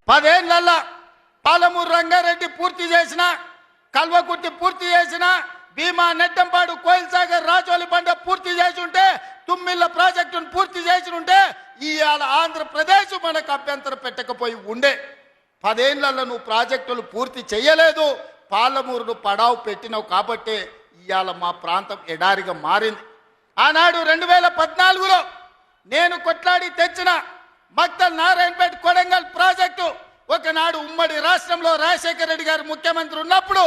10 ఏళ్లలో పాలమూరు రంగారెడ్డి పూర్తి చేసిన, కల్వకుర్తి పూర్తి చేసిన, భీమా నెట్టంపాడు కోయిల్ సాగర్ రాజోలి బండ పూర్తి చేసి ఉంటే, తుమ్మిళ్ళ ప్రాజెక్టును పూర్తి చేసి ఉంటే ఇవాళ ఆంధ్రప్రదేశ్ మనకు అభ్యంతరం పెట్టకపోయి ఉండే. 10 ఏళ్లలో నువ్వు ప్రాజెక్టులు పూర్తి చేయలేదు, పాలమూరును పడావు పెట్టినావు కాబట్టి ఇవాళ మా ప్రాంతం ఎడారిగా మారింది. ఆనాడు 2014లో నేను కొట్లాడి తెచ్చిన మక్తల్ నారాయణపేట కొడంగల్ ప్రాజెక్టు ఒకనాడు ఉమ్మడి రాష్ట్రంలో రాజశేఖర రెడ్డి గారు ముఖ్యమంత్రి ఉన్నప్పుడు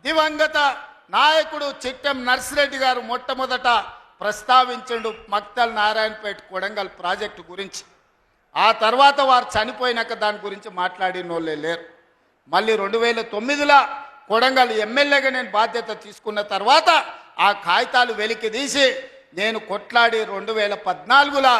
దివంగత నాయకుడు చిట్టెం నర్సిరెడ్డి గారు మొట్టమొదట ప్రస్తావించండు మక్తల్ నారాయణపేట కొడంగల్ ప్రాజెక్టు గురించి. ఆ తర్వాత వారు చనిపోయినాక దాని గురించి మాట్లాడిన వాళ్ళే లేరు. మళ్ళీ 2009లో కొడంగల్ ఎమ్మెల్యేగా నేను బాధ్యత తీసుకున్న తర్వాత ఆ కాగితాలు వెలికి తీసి నేను కొట్లాడి 2014లో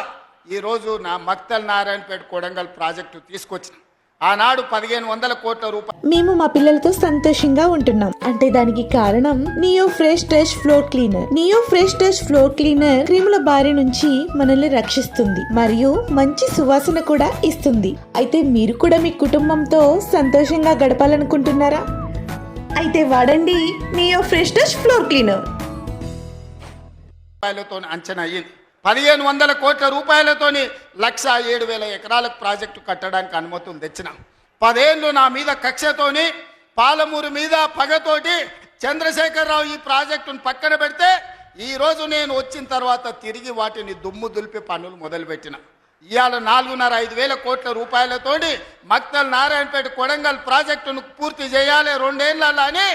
ఈరోజు నా మక్తల్ నారాయణపేట కొడంగల్ ప్రాజెక్టు తీసుకొచ్చిన. ఆనాడు 1500 కోట్ల రూపాయలు. మేము మా పిల్లలతో సంతోషంగా ఉంటున్నాం అంటే దానికి కారణం Neo fresh touch floor cleaner. Neo fresh touch floor cleaner క్రిముల బారి నుంచి మనల్ని రక్షిస్తుంది మరియు మంచి సువాసన కూడా ఇస్తుంది. అయితే మీరు కూడా మీ కుటుంబంతో సంతోషంగా గడపాలనుకుంటున్నారా? అయితే వాడండి neo fresh touch floor cleaner. అంచనా అయ్యింది 1500 కోట్ల రూపాయలతోని 107,000 ఎకరాలకు ప్రాజెక్టు కట్టడానికి అనుమతులు తెచ్చినాం. 10 ఏళ్ళు నా మీద కక్షతోని పాలమూరు మీద పగతోటి చంద్రశేఖరరావు ఈ ప్రాజెక్టును పక్కన పెడితే ఈరోజు నేను వచ్చిన తర్వాత తిరిగి వాటిని దుమ్ము దులిపి పనులు మొదలుపెట్టిన. ఇవాళ 4,500 కోట్ల రూపాయలతోటి మక్తల్ నారాయణపేట కొడంగల్ ప్రాజెక్టును పూర్తి చేయాలి 2 ఏళ్ళలో అని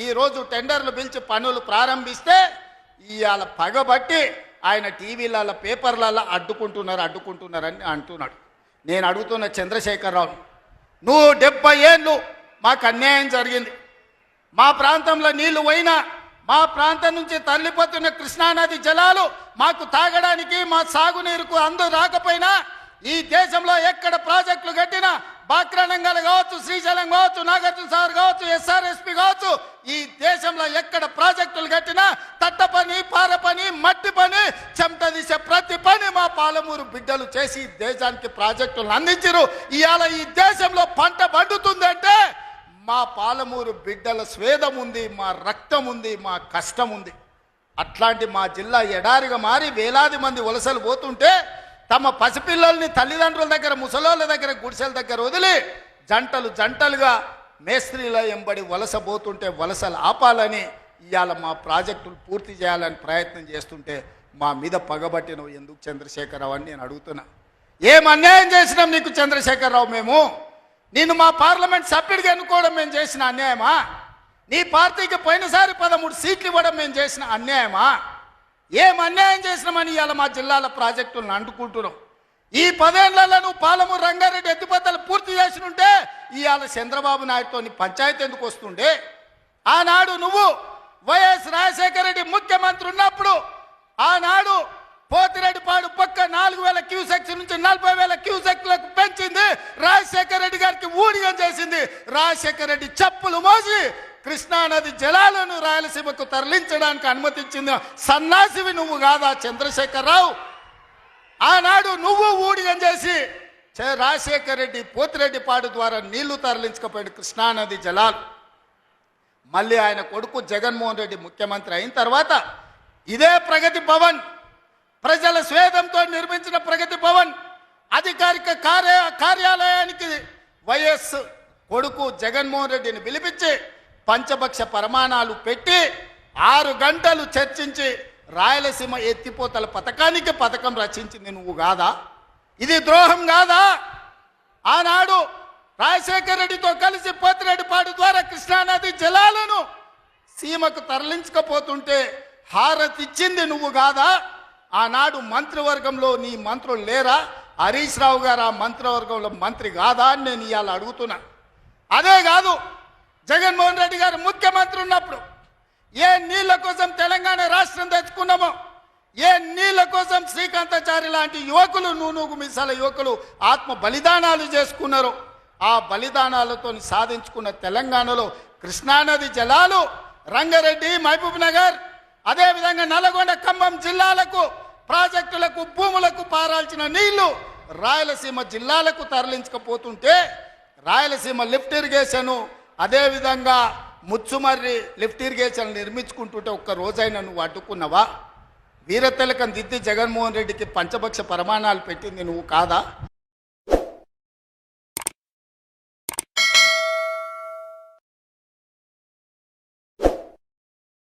ఈరోజు టెండర్లు పిలిచి పనులు ప్రారంభిస్తే ఇవాళ పగబట్టి ఆయన టీవీలలో పేపర్లలో అడ్డుకుంటున్నారని అంటున్నాడు. నేను అడుగుతున్న చంద్రశేఖరరావు, నువ్వు 70 ఏళ్ళు మాకు అన్యాయం జరిగింది. మా ప్రాంతంలో నీళ్లు పోయినా మా ప్రాంతం నుంచి తరలిపోతున్న కృష్ణానది జలాలు మాకు తాగడానికి మా సాగునీరుకు అందు రాకపోయినా ఈ దేశంలో ఎక్కడ ప్రాజెక్టులు కట్టినా బాక్రానంగల్ కావచ్చు, శ్రీశైలం కావచ్చు, నాగార్జున సాగర్ కావచ్చు, ఎస్ఆర్ఎస్పి కావచ్చు, ఈ దేశంలో ఎక్కడ ప్రాజెక్టులు కట్టినా తట్ట పని, పార పని, మట్టి పని, చెమట తీసే ప్రతి పని మా పాలమూరు బిడ్డలు చేసి దేశానికి ప్రాజెక్టులను అందించారు. ఇవాళ ఈ దేశంలో పంట పండుతుంది అంటే మా పాలమూరు బిడ్డల స్వేదం ఉంది, మా రక్తం ఉంది, మా కష్టం ఉంది. అట్లాంటి మా జిల్లా ఎడారిగా మారి వేలాది మంది వలసలు పోతుంటే తమ పసిపిల్లల్ని తల్లిదండ్రుల దగ్గర, ముసలోళ్ళ దగ్గర, గుడిసెల దగ్గర వదిలి జంటలుగా మేస్త్రీల ఎంబడి వలస పోతుంటే వలసలు ఆపాలని ఇవాళ మా ప్రాజెక్టులు పూర్తి చేయాలని ప్రయత్నం చేస్తుంటే మా మీద పగబట్టినవు ఎందుకు చంద్రశేఖరరావు అని నేను అడుగుతున్నా. ఏం అన్యాయం చేసినాం నీకు చంద్రశేఖరరావు? మేము నిన్ను మా పార్లమెంట్ సభ్యుడిగా ఎన్నుకోవడం మేము చేసిన అన్యాయమా? నీ పార్టీకి పోయినసారి 13 సీట్లు ఇవ్వడం మేము చేసిన అన్యాయమా? ఏం అన్యాయం చేసినామని ఇవాళ మా జిల్లాల ప్రాజెక్టులను అంటుకుంటున్నాం. ఈ 10 ఏళ్లలో నువ్వు పాలమూరు రంగారెడ్డి ఎత్తిపోతలు పూర్తి చేసి ఉంటే ఇవాళ చంద్రబాబు నాయుడుతో పంచాయతీ ఎందుకు వస్తుండే? ఆనాడు నువ్వు వైఎస్ రాజశేఖర రెడ్డి ముఖ్యమంత్రి ఉన్నప్పుడు ఆనాడు పోతిరెడ్డిపాడు పక్క 4,000 క్యూసెక్స్ నుంచి 40,000 క్యూసెక్లకు పెంచింది. రాజశేఖర రెడ్డి గారికి ఊడిగం చేసింది. రాజశేఖర రెడ్డి చెప్పులు మోసి కృష్ణానది జలాలను రాయలసీమకు తరలించడానికి అనుమతించింది సన్నాసివి నువ్వు కాదా చంద్రశేఖరరావు? ఆనాడు నువ్వు ఊడిగం చేసి రాజశేఖర రెడ్డి పోతిరెడ్డిపాడు ద్వారా నీళ్లు తరలించకపోయాడు కృష్ణానది జలాలు. మళ్ళీ ఆయన కొడుకు జగన్మోహన్ రెడ్డి ముఖ్యమంత్రి అయిన తర్వాత ఇదే ప్రగతి భవన్, ప్రజల స్వేదంతో నిర్మించిన ప్రగతి భవన్ అధికారిక కార్యాలయానికి వైఎస్ కొడుకు జగన్మోహన్ రెడ్డిని పిలిపించి పంచభక్ష ప్రమాణాలు పెట్టి 6 గంటలు చర్చించి రాయలసీమ ఎత్తిపోతల పథకం రచించింది నువ్వు కాదా? ఇది ద్రోహం కాదా? ఆనాడు రాజశేఖర రెడ్డితో కలిసి పోతిరెడ్డిపాడు ద్వారా కృష్ణానది జలాలను సీమకు తరలించకపోతుంటే హారతిచ్చింది నువ్వు కాదా? ఆనాడు మంత్రివర్గంలో నీ మంత్రులు లేరా? హరీష్ రావు గారు ఆ మంత్రివర్గంలో మంత్రి కాదా అని నేను ఇవాళ అడుగుతున్నా. అదే కాదు, జగన్మోహన్ రెడ్డి గారు ముఖ్యమంత్రి ఉన్నప్పుడు ఏ నీళ్ల కోసం తెలంగాణ రాష్ట్రం తెచ్చుకున్నామో, ఏ నీళ్ల కోసం శ్రీకాంతాచారి లాంటి యువకులు, నూనూగు మిసాల యువకులు ఆత్మ బలిదానాలు చేసుకున్నారు. ఆ బలిదానాలతో సాధించుకున్న తెలంగాణలో కృష్ణానది జలాలు రంగారెడ్డి, మహబూబ్ నగర్, అదేవిధంగా నల్గొండ, ఖమ్మం జిల్లాలకు ప్రాజెక్టులకు, భూములకు పారాల్సిన నీళ్లు రాయలసీమ జిల్లాలకు తరలించకపోతుంటే రాయలసీమ లిఫ్ట్ ఇరిగేషను, అదేవిధంగా ముచ్చుమర్రి లిఫ్ట్ ఇరిగేషన్ నిర్మించుకుంటుంటే ఒక్క రోజైనా నువ్వు అడ్డుకున్నావా? వీరతిలకం దిద్ది జగన్మోహన్ రెడ్డికి పంచభక్ష ప్రమాణాలు పెట్టింది నువ్వు కాదా?